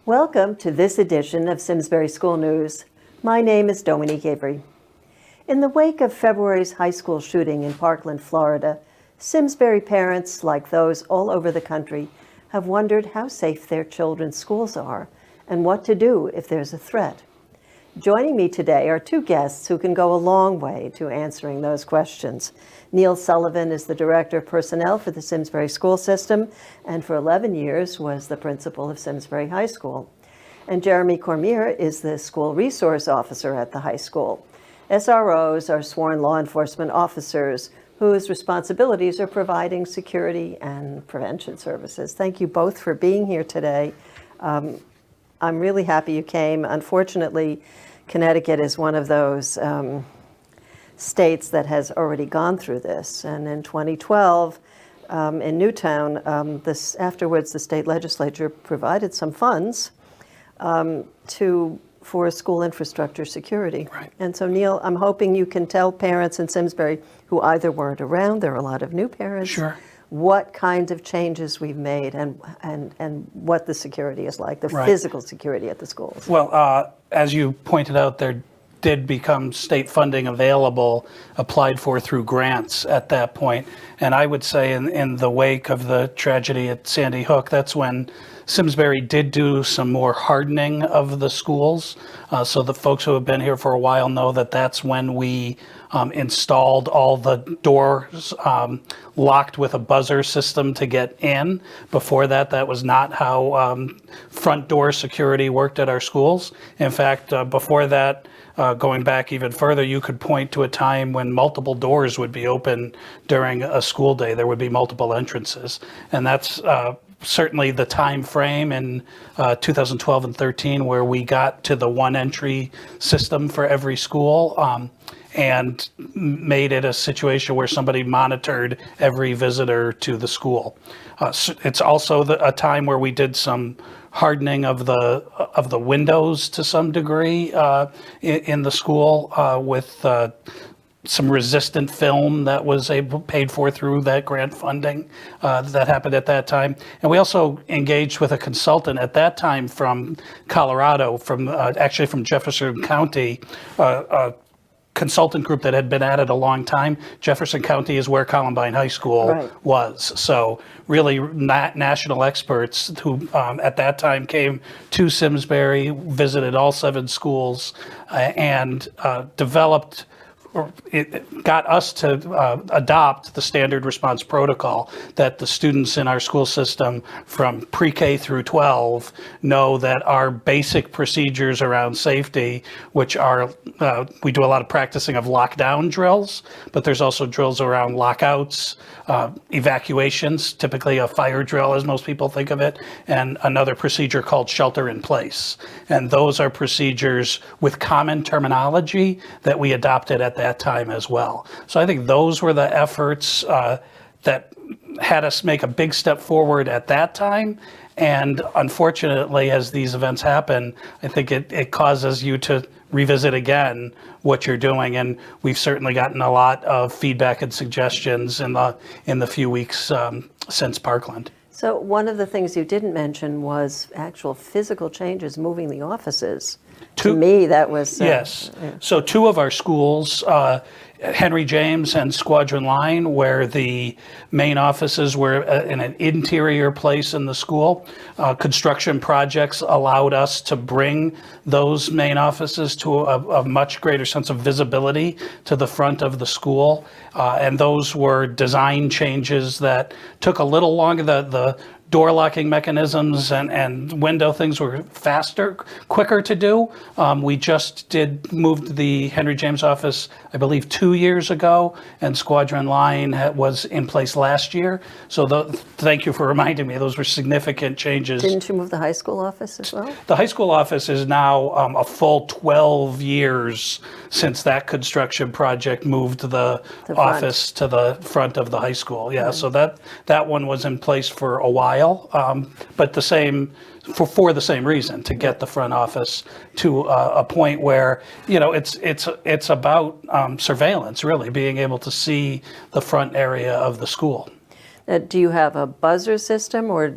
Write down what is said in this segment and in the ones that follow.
Welcome to this edition of Simsbury School News. My name is Dominique Avery. In the wake of February's high school shooting in Parkland, Florida, Simsbury parents, like those all over the country, have wondered how safe their children's schools are and what to do if there's a threat. Joining me today are two guests who can go a long way to answering those questions. Neil Sullivan is the Director of Personnel for the Simsbury School System and for 11 years was the principal of Simsbury High School. And Jeremy Cormier is the School Resource Officer at the high school. SROs are sworn law enforcement officers whose responsibilities are providing security and prevention services. Thank you both for being here today. I'm really happy you came. Unfortunately, Connecticut is one of those states that has already gone through this. And in 2012, in Newtown, afterwards the state legislature provided some funds for school infrastructure security. Right. And so, Neil, I'm hoping you can tell parents in Simsbury who either weren't around, there are a lot of new parents, Sure. what kind of changes we've made and what the security is like, the Right. physical security at the schools. Well, as you pointed out, there did become state funding available, applied for through grants at that point. And I would say in the wake of the tragedy at Sandy Hook, that's when Simsbury did do some more hardening of the schools. So the folks who have been here for a while know that that's when we installed all the doors locked with a buzzer system to get in. Before that, that was not how front door security worked at our schools. In fact, before that, going back even further, you could point to a time when multiple doors would be open during a school day. There would be multiple entrances. And that's certainly the time frame in 2012 and 13 where we got to the one entry system for every school and made it a situation where somebody monitored every visitor to the school. It's also a time where we did some hardening of the windows to some degree in the school with some resistant film that was paid for through that grant funding that happened at that time. And we also engaged with a consultant at that time from Colorado, actually from Jefferson County, a consultant group that had been at it a long time. Jefferson County is where Columbine High School Right. was. So really national experts who at that time came to Simsbury, visited all 7 schools, and developed it got us to adopt the standard response protocol that the students in our school system from pre-K through 12 know that our basic procedures around safety, which are, we do a lot of practicing of lockdown drills, but there's also drills around lockouts, evacuations, typically a fire drill as most people think of it, and another procedure called shelter in place. And those are procedures with common terminology that we adopted at that time as well. So I think those were the efforts that had us make a big step forward at that time. And unfortunately, as these events happen, I think it causes you to revisit again what you're doing. And we've certainly gotten a lot of feedback and suggestions in the few weeks since Parkland. So one of the things you didn't mention was actual physical changes, moving the offices. To me, that was... Yes. Yeah. So 2 of our schools, Henry James and Squadron Line, where the main offices were in an interior place in the school. Construction projects allowed us to bring those main offices to a much greater sense of visibility to the front of the school. And those were design changes that took a little longer. The door locking mechanisms and window things were faster, quicker to do. We just moved the Henry James office, I believe, 2 years ago, and Squadron Line was in place last year. So thank you for reminding me. Those were significant changes. Didn't you move the high school office as well? The high school office is now a full 12 years since that construction project moved the office to the front of the high school. Yeah, so that one was in place for a while, but the same for the same reason, to get the front office to a point where, you know, it's about surveillance, really, being able to see the front area of the school. Do you have a buzzer system, or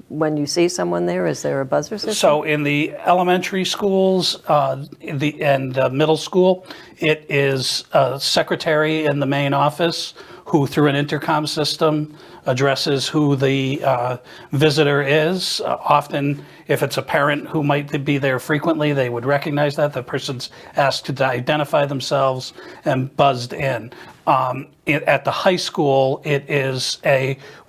when you see someone there, is there a buzzer system? So in the elementary schools and middle school, it is a secretary in the main office who, through an intercom system, addresses who the visitor is. Often, if it's a parent who might be there frequently, they would recognize that. The person's asked to identify themselves and buzzed in. At the high school,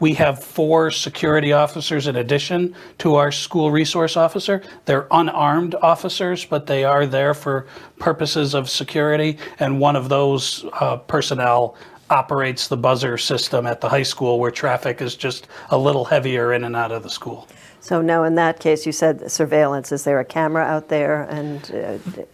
we have 4 security officers in addition to our school resource officer. They're unarmed officers, but they are there for purposes of security, and one of those personnel operates the buzzer system at the high school, where traffic is just a little heavier in and out of the school. So now, in that case, you said surveillance. Is there a camera out there? And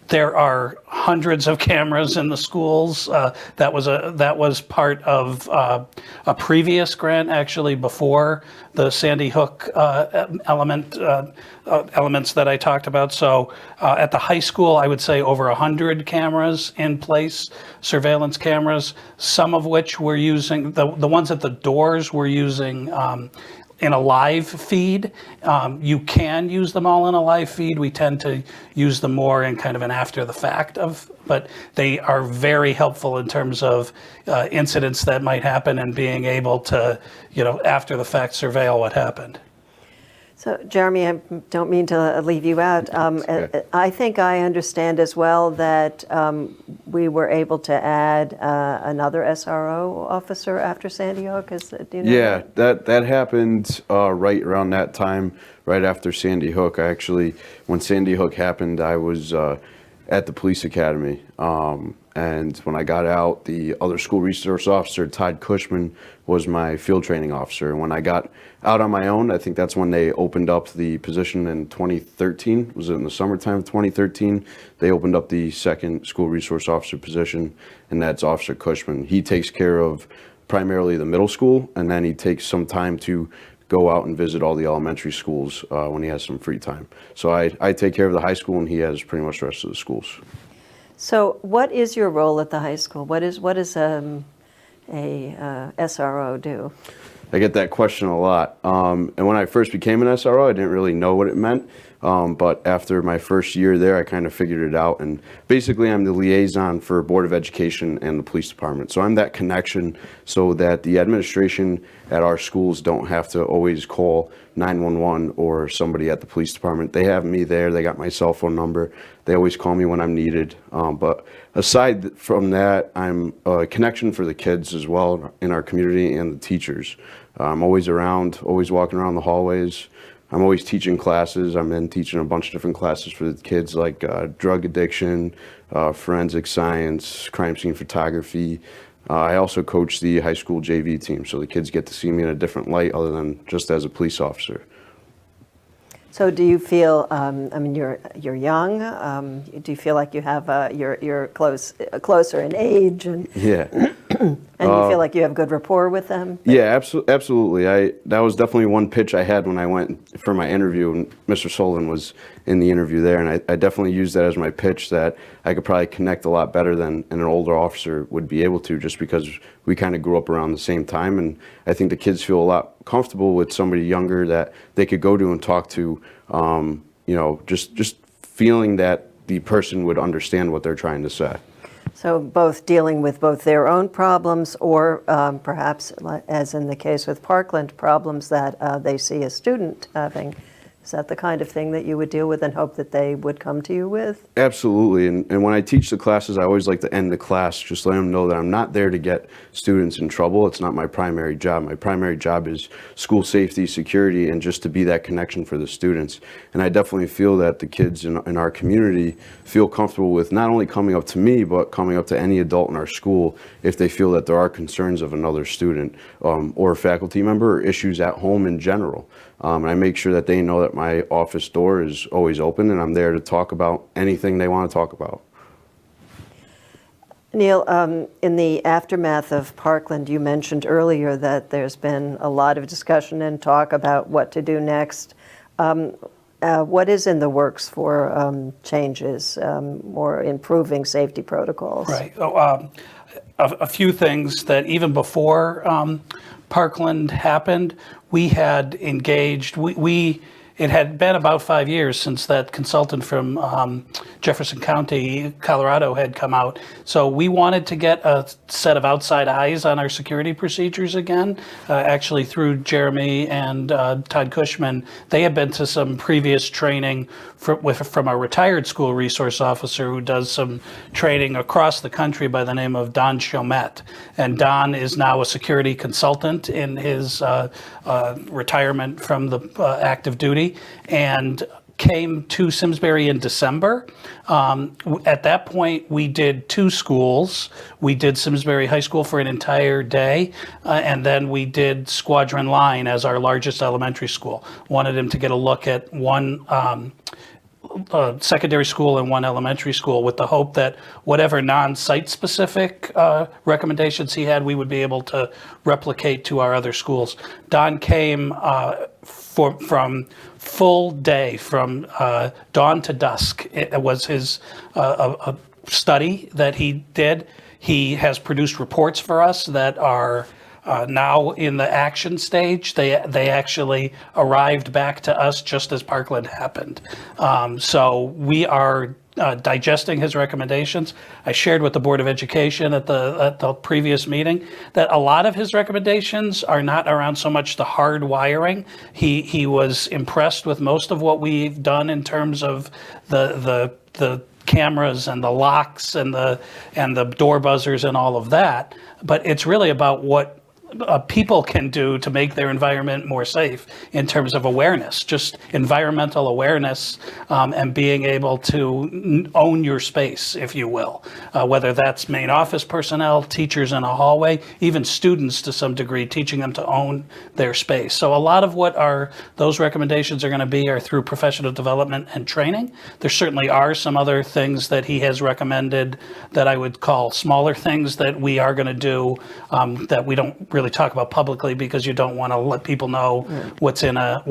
there are hundreds of cameras in the schools. That was part of a previous grant, actually, before the Sandy Hook elements that I talked about. So at the high school, I would say over 100 cameras in place, surveillance cameras. Some of which we're using. The ones at the doors we're using. In a live feed. You can use them all in a live feed. We tend to use them more in kind of an after the fact but they are very helpful in terms of incidents that might happen and being able to, after the fact, surveil what happened. So, Jeremy, I don't mean to leave you out. I think I understand as well that we were able to add another SRO officer after Sandy Hook. Do you know? Yeah, that happened right around that time, right after Sandy Hook. When Sandy Hook happened, I was at the police academy. And when I got out, the other school resource officer, Todd Cushman, was my field training officer. And when I got out on my own, I think that's when they opened up the position in 2013. Was it in the summertime of 2013? They opened up the second school resource officer position, and that's Officer Cushman. He takes care of primarily the middle school, and then he takes some time to go out and visit all the elementary schools when he has some free time. So I take care of the high school, and he has pretty much the rest of the schools. So what is your role at the high school? What does a SRO do? I get that question a lot. And when I first became an SRO, I didn't really know what it meant. But after my first year there, I kind of figured it out. And basically, I'm the liaison for Board of Education and the police department. So I'm that connection so that the administration at our schools don't have to always call 911 or somebody at the police department. They have me there. They got my cell phone number. They always call me when I'm needed. But aside from that, I'm a connection for the kids as well in our community and the teachers. I'm always around, always walking around the hallways. I'm always teaching classes. I'm in teaching a bunch of different classes for the kids, like drug addiction, forensic science, crime scene photography. I also coach the high school JV team, so the kids get to see me in a different light other than just as a police officer. So do you feel, you're young, do you feel like you have, you're closer in age, and Yeah. and you feel like you have good rapport with them? Yeah, absolutely. That was definitely one pitch I had when I went for my interview, and Mr. Sullivan was in the interview there, and I definitely used that as my pitch, that I could probably connect a lot better than an older officer would be able to, just because we kind of grew up around the same time, and I think the kids feel a lot comfortable with somebody younger that they could go to and talk to, just feeling that the person would understand what they're trying to say. So both dealing with both their own problems or perhaps, as in the case with Parkland, problems that they see a student having. Is that the kind of thing that you would deal with and hope that they would come to you with? Absolutely. And when I teach the classes, I always like to end the class just letting them know that I'm not there to get students in trouble. It's not my primary job. My primary job is school safety, security, and just to be that connection for the students. And I definitely feel that the kids in our community feel comfortable with not only coming up to me, but coming up to any adult in our school if they feel that there are concerns of another student or a faculty member or issues at home in general. And I make sure that they know that my office door is always open and I'm there to talk about anything they want to talk about. Neil, in the aftermath of Parkland, you mentioned earlier that there's been a lot of discussion and talk about what to do next. What is in the works for changes or improving safety protocols? Right. a few things that even before Parkland happened, we had engaged. It had been about 5 years since that consultant from Jefferson County, Colorado, had come out. So we wanted to get a set of outside eyes on our security procedures again. Actually, through Jeremy and Todd Cushman, they had been to some previous training from a retired school resource officer who does some training across the country by the name of Don Chomet. And Don is now a security consultant in his retirement from the active duty, and came to Simsbury in December. At that point, we did 2 schools. We did Simsbury High School for an entire day, and then we did Squadron Line as our largest elementary school. Wanted him to get a look at one secondary school and one elementary school, with the hope that whatever non-site specific recommendations he had, we would be able to replicate to our other schools. Don came from full day, from dawn to dusk. It was his a study that he did. He has produced reports for us that are now in the action stage. They actually arrived back to us just as Parkland happened. So we are digesting his recommendations. I shared with the Board of Education at the previous meeting that a lot of his recommendations are not around so much the hard wiring. He was impressed with most of what we've done in terms of the cameras and the locks and the door buzzers and all of that. But it's really about what people can do to make their environment more safe in terms of awareness, just environmental awareness, and being able to own your space, if you will, whether that's main office personnel, teachers in a hallway, even students to some degree, teaching them to own their space. So a lot of what those recommendations are going to be are through professional development and training. There certainly are some other things that he has recommended that I would call smaller things that we are going to do, that we don't really talk about publicly because you don't want to let people know what's in a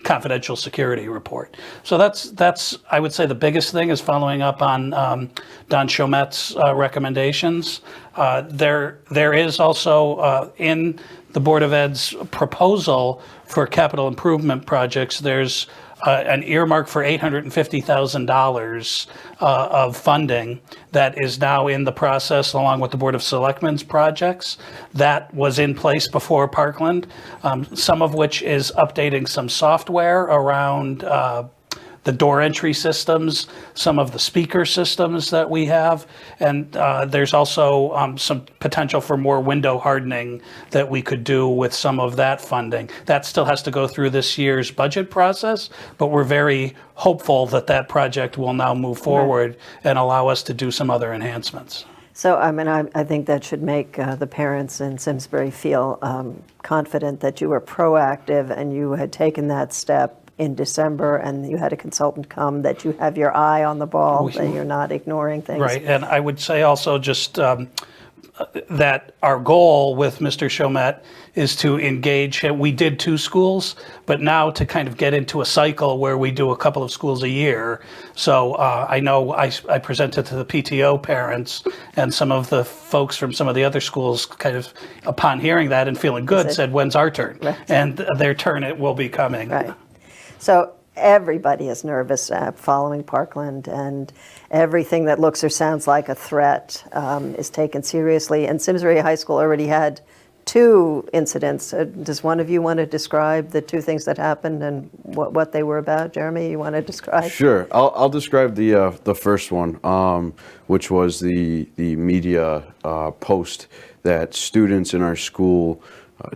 confidential security report. So that's I would say the biggest thing is following up on Don Chomet's recommendations. There is also in the Board of Ed's proposal for capital improvement projects, there's an earmark for $850,000 of funding that is now in the process, along with the Board of Selectmen's projects. That was in place before Parkland, some of which is updating some software around the door entry systems, some of the speaker systems that we have, and there's also some potential for more window hardening that we could do with some of that funding. That still has to go through this year's budget process, but we're very hopeful that that project will now move forward and allow us to do some other enhancements. So, I mean, I think that should make the parents in Simsbury feel confident that you were proactive and you had taken that step in December, and you had a consultant come, that you have your eye on the ball, that you're not ignoring things. Right, and I would say also just that our goal with Mr. Chomet is to engage. We did 2 schools, but now to kind of get into a cycle where we do a couple of schools a year. So I know I presented to the PTO parents, and some of the folks from some of the other schools kind of, upon hearing that and feeling good, said, when's our turn? Right. And their turn, it will be coming. Right. So everybody is nervous following Parkland, and everything that looks or sounds like a threat is taken seriously. And Simsbury High School already had 2 incidents. Does one of you want to describe the 2 things that happened and what they were about? Jeremy, you want to describe? Sure. I'll describe the first one, which was the media post that students in our school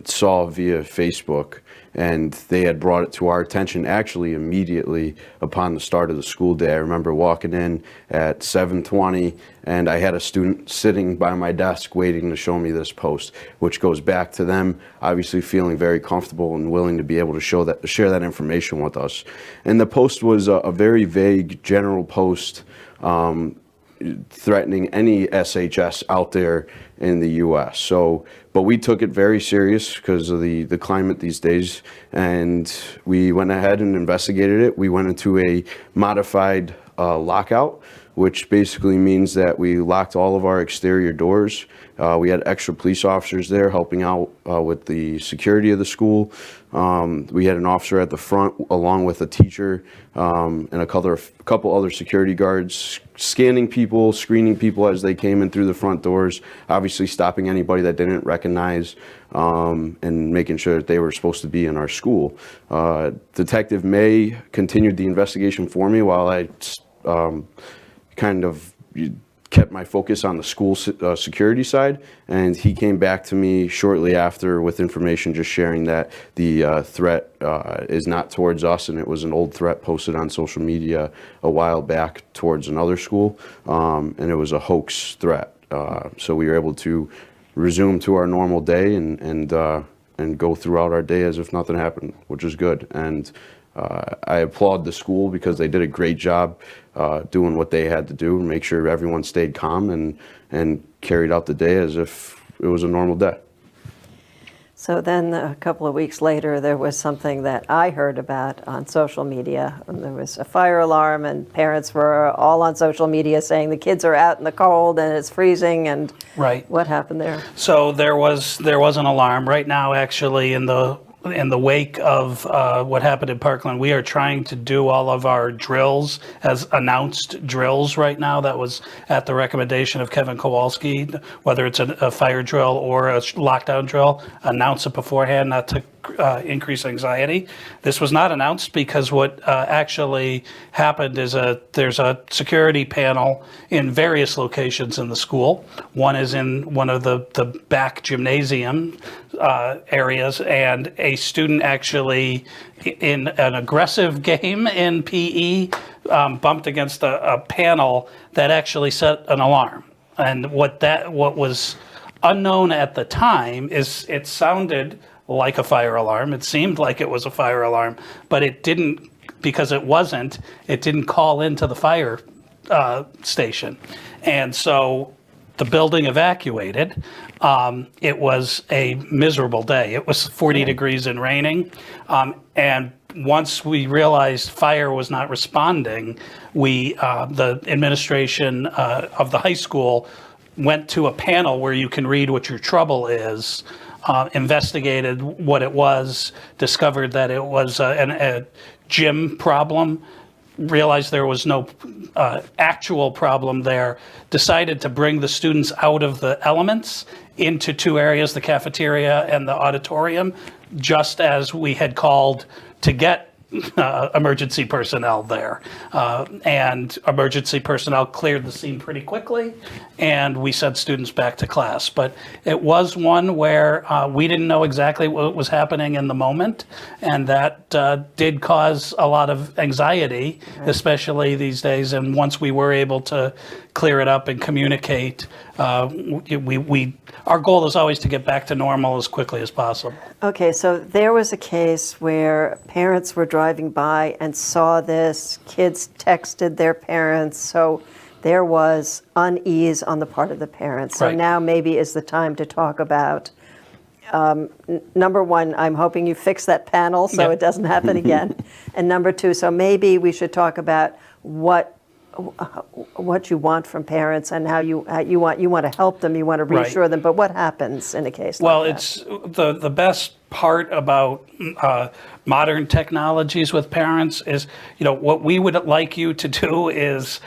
saw via Facebook, and they had brought it to our attention actually immediately upon the start of the school day. I remember walking in at 7:20, and I had a student sitting by my desk waiting to show me this post, which goes back to them obviously feeling very comfortable and willing to be able to share that information with us. And the post was a very vague general post threatening any SHS out there in the U.S. So, but we took it very serious because of the climate these days, and we went ahead and investigated it. We went into a modified lockout which basically means that we locked all of our exterior doors. We had extra police officers there helping out with the security of the school. We had an officer at the front along with a teacher and a couple other security guards scanning people, screening people as they came in through the front doors, obviously stopping anybody that didn't recognize, and making sure that they were supposed to be in our school. Detective May continued the investigation for me while I kind of kept my focus on the school security side, and he came back to me shortly after with information just sharing that the threat is not towards us, and it was an old threat posted on social media a while back towards another school, and it was a hoax threat. So we were able to resume to our normal day and go throughout our day as if nothing happened, which is good. And I applaud the school because they did a great job doing what they had to do and make sure everyone stayed calm and carried out the day as if it was a normal day. So then a couple of weeks later, there was something that I heard about on social media. And there was a fire alarm, and parents were all on social media saying the kids are out in the cold and it's freezing. And Right. what happened there? So there was an alarm. Right now, actually, in the wake of what happened in Parkland, we are trying to do all of our drills as announced drills right now. That was at the recommendation of Kevin Kowalski, whether it's a fire drill or a lockdown drill, announce it beforehand, not to increase anxiety. This was not announced because what actually happened is there's a security panel in various locations in the school. One is in one of the back gymnasium areas, and a student actually, in an aggressive game in PE, bumped against a panel that actually set an alarm. And what was unknown at the time is it sounded like a fire alarm. It seemed like it was a fire alarm, but it didn't, because it wasn't, it didn't call into the fire station. And so the building evacuated. It was a miserable day. It was 40 degrees and raining. And once we realized fire was not responding, the administration of the high school went to a panel where you can read what your trouble is, investigated what it was, discovered that it was a gym problem, realized there was no actual problem there, decided to bring the students out of the elements into two areas, the cafeteria and the auditorium, just as we had called to get emergency personnel there. And emergency personnel cleared the scene pretty quickly, and we sent students back to class. But it was one where we didn't know exactly what was happening in the moment, and that did cause a lot of anxiety, especially these days. And once we were able to clear it up and communicate, our goal is always to get back to normal as quickly as possible. Okay, so there was a case where parents were driving by and saw this, kids texted their parents, so there was unease on the part of the parents. So Right. now maybe is the time to talk about, number one, I'm hoping you fix that panel so Yep. it doesn't happen again. And number two, so maybe we should talk about what you want from parents and how you want to help them, you want to Right. reassure them, but what happens in a case Well, like that? it's the best part about modern technologies with parents is, what we would like you to do is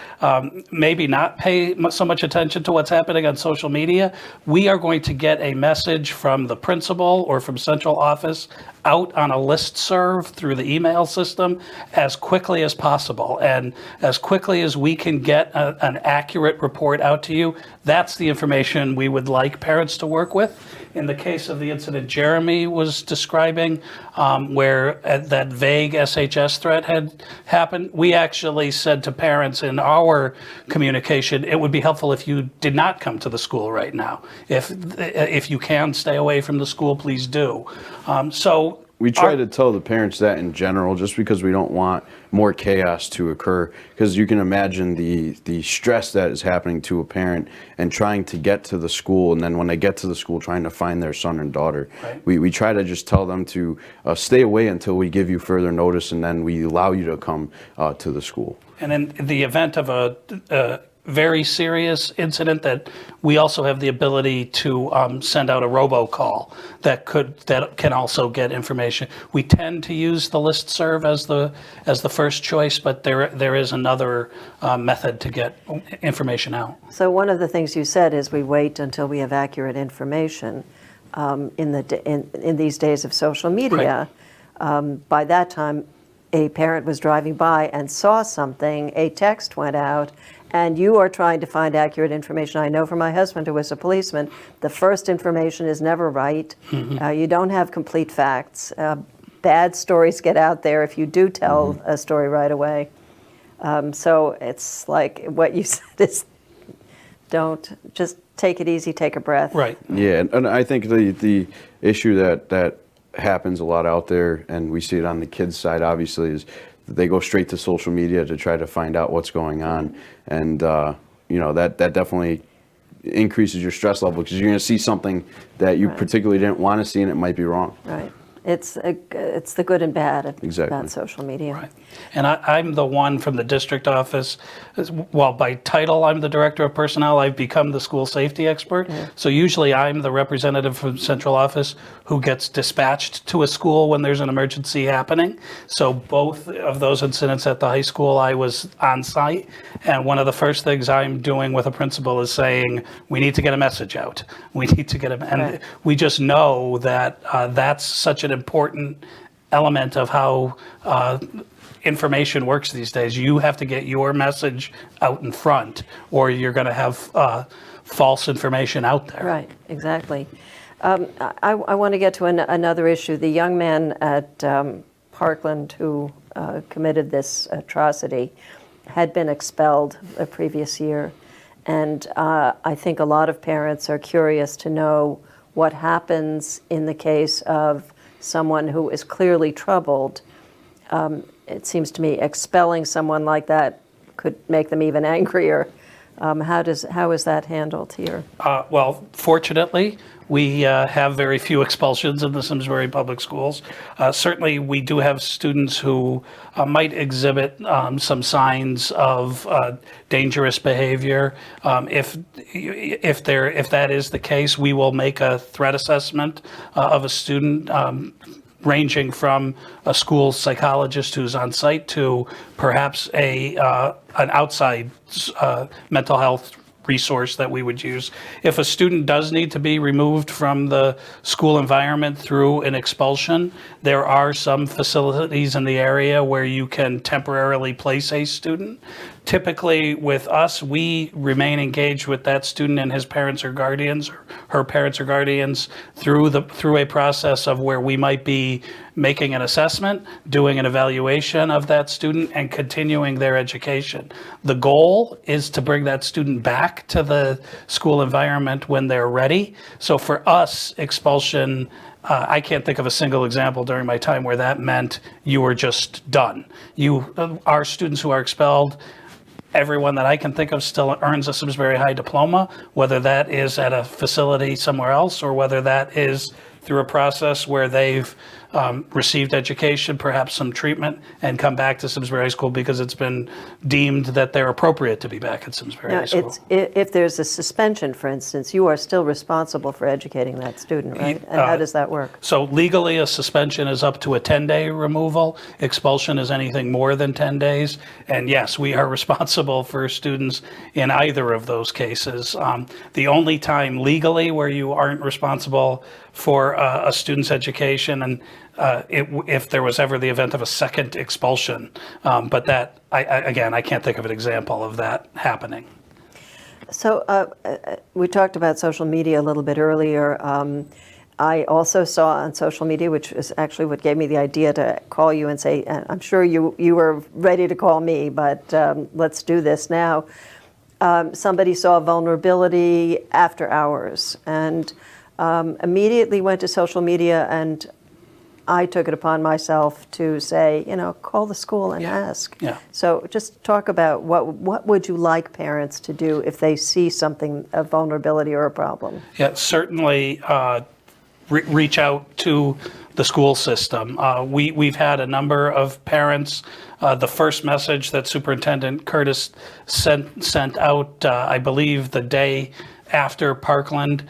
maybe not pay so much attention to what's happening on social media. We are going to get a message from the principal or from central office out on a listserv through the email system as quickly as possible. And as quickly as we can get an accurate report out to you, that's the information we would like parents to work with. In the case of the incident Jeremy was describing, where that vague SHS threat had happened, we actually said to parents in our communication, it would be helpful if you did not come to the school right now. If you can stay away from the school, please do. So We try to tell the parents that in general, just because we don't want more chaos to occur. Because you can imagine the stress that is happening to a parent and trying to get to the school, and then when they get to the school, trying to find their son and daughter. Right. We try to just tell them to stay away until we give you further notice, and then we allow you to come to the school. And in the event of a very serious incident, that we also have the ability to send out a robocall that can also get information. We tend to use the listserv as the first choice, but there is another method to get information out. So one of the things you said is we wait until we have accurate information in these days of social media. By that time, a parent was driving by and saw something, a text went out, and you are trying to find accurate information. I know from my husband, who was a policeman, the first information is never right. You don't have complete facts. Bad stories get out there if you do tell a story right away. So it's like what you said is, don't, just take it easy, take a breath. Right. Yeah, and I think the issue that happens a lot out there, and we see it on the kids' side, obviously, is that they go straight to social media to try to find out what's going on, and that definitely increases your stress level, because you're going to see something that you particularly didn't want to see, and it might be wrong. Right. It's the good and bad about social media. Right. And I'm the one from the district office. While by title I'm the director of personnel, I've become the school safety expert. Yeah. So usually I'm the representative from central office who gets dispatched to a school when there's an emergency happening. So both of those incidents at the high school, I was on site. And one of the first things I'm doing with a principal is saying, we need to get a message out. We need to get and we just know that that's such an important element of how information works these days. You have to get your message out in front, or you're going to have false information out there. Right, exactly. I want to get to another issue. The young man at Parkland who committed this atrocity had been expelled a previous year. And I think a lot of parents are curious to know what happens in the case of someone who is clearly troubled. It seems to me expelling someone like that could make them even angrier. How is that handled here? Well, fortunately, we have very few expulsions in the Simsbury Public Schools. Certainly, we do have students who might exhibit some signs of dangerous behavior. If that is the case, we will make a threat assessment of a student, ranging from a school psychologist who's on site to perhaps an outside mental health resource that we would use. If a student does need to be removed from the school environment through an expulsion, there are some facilities in the area where you can temporarily place a student. Typically with us, we remain engaged with that student and his parents or guardians, or her parents or guardians, through a process of where we might be making an assessment, doing an evaluation of that student, and continuing their education. The goal is to bring that student back to the school environment when they're ready. So for us, expulsion, I can't think of a single example during my time where that meant you were just done. Our students who are expelled, everyone that I can think of still earns a Simsbury High diploma, whether that is at a facility somewhere else or whether that is through a process where they've received education, perhaps some treatment, and come back to Simsbury High School because it's been deemed that they're appropriate to be back at Simsbury High School. If there's a suspension, for instance, you are still responsible for educating that student, right? And how does that work? So legally, a suspension is up to a 10-day removal. Expulsion is anything more than 10 days. And yes, we are responsible for students in either of those cases. The only time legally where you aren't responsible for a student's education, and if there was ever the event of a second expulsion. But that, I can't think of an example of that happening. So we talked about social media a little bit earlier. I also saw on social media, which is actually what gave me the idea to call you and say, I'm sure you were ready to call me, but let's do this now. Somebody saw vulnerability after hours and immediately went to social media and I took it upon myself to say, call the school and ask. Yeah. So just talk about what would you like parents to do if they see something, a vulnerability or a problem? Yeah, certainly reach out to the school system. We've had a number of parents. The first message that Superintendent Curtis sent out, I believe the day after Parkland,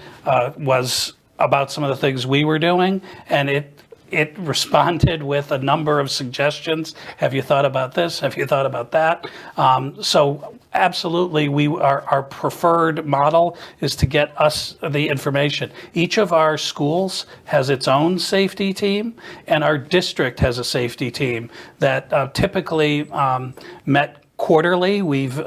was about some of the things we were doing, and it responded with a number of suggestions. Have you thought about this? Have you thought about that? So absolutely, our preferred model is to get us the information. Each of our schools has its own safety team, and our district has a safety team that typically met quarterly. We've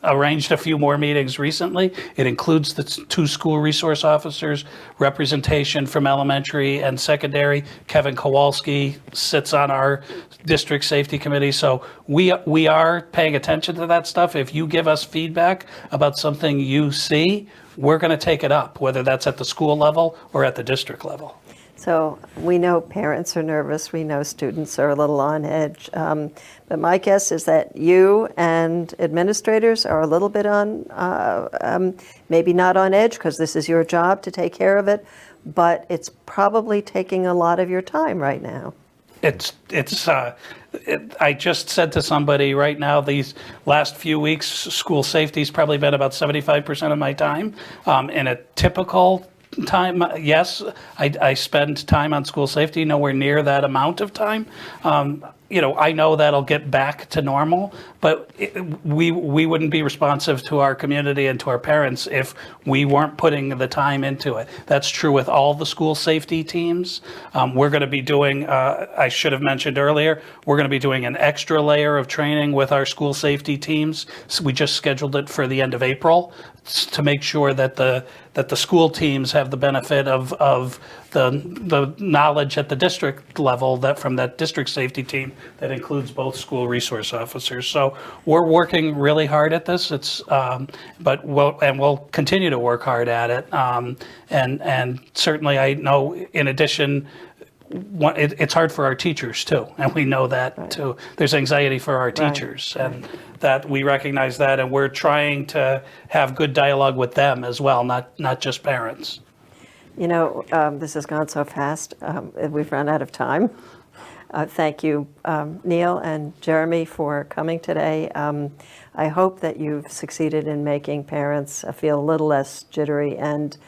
arranged a few more meetings recently. It includes the 2 school resource officers, representation from elementary and secondary. Kevin Kowalski sits on our district safety committee. So we are paying attention to that stuff. If you give us feedback about something you see, we're going to take it up, whether that's at the school level or at the district level. So we know parents are nervous, we know students are a little on edge, but my guess is that you and administrators are a little bit on, maybe not on edge because this is your job to take care of it, but it's probably taking a lot of your time right now. I just said to somebody right now, these last few weeks, school safety's probably been about 75% of my time. In a typical time, yes, I spend time on school safety, nowhere near that amount of time. I know that'll get back to normal, but we wouldn't be responsive to our community and to our parents if we weren't putting the time into it. That's true with all the school safety teams. We're going to be doing, I should have mentioned earlier, we're going to be doing an extra layer of training with our school safety teams. So we just scheduled it for the end of April to make sure that the school teams have the benefit of the knowledge at the district level from that district safety team that includes both school resource officers. So we're working really hard at this. But we'll continue to work hard at it. And certainly I know in addition, it's hard for our teachers too, and we know that too. There's anxiety for our teachers, and that we recognize that, and we're trying to have good dialogue with them as well, not just parents. This has gone so fast. We've run out of time. Thank you, Neil and Jeremy, for coming today. I hope that you've succeeded in making parents feel a little less jittery, and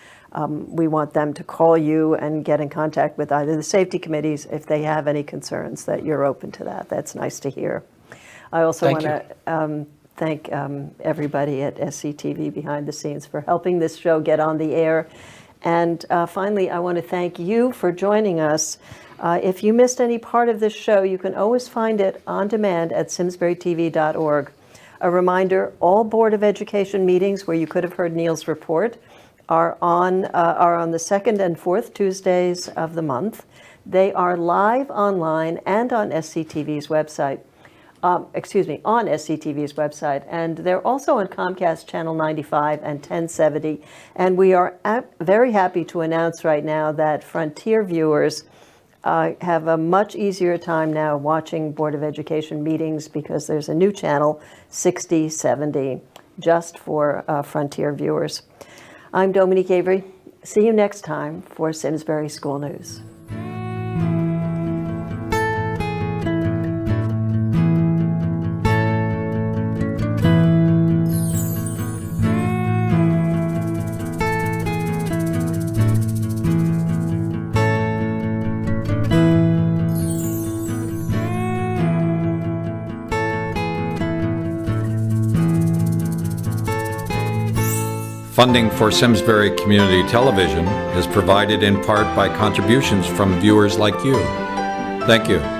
we want them to call you and get in contact with either the safety committees if they have any concerns, that you're open to that. That's nice to hear. I also want to thank everybody at SCTV behind the scenes for helping this show get on the air. And finally, I want to thank you for joining us. If you missed any part of this show, you can always find it on demand at simsburytv.org. A reminder, all Board of Education meetings where you could have heard Neil's report are on the second and fourth Tuesdays of the month. They are live online and on SCTV's website. On SCTV's website, and they're also on Comcast Channel 95 and 1070. And we are very happy to announce right now that Frontier viewers have a much easier time now watching Board of Education meetings because there's a new channel, 6070, just for Frontier viewers. I'm Dominique Avery. See you next time for Simsbury School News. Funding for Simsbury Community Television is provided in part by contributions from viewers like you. Thank you.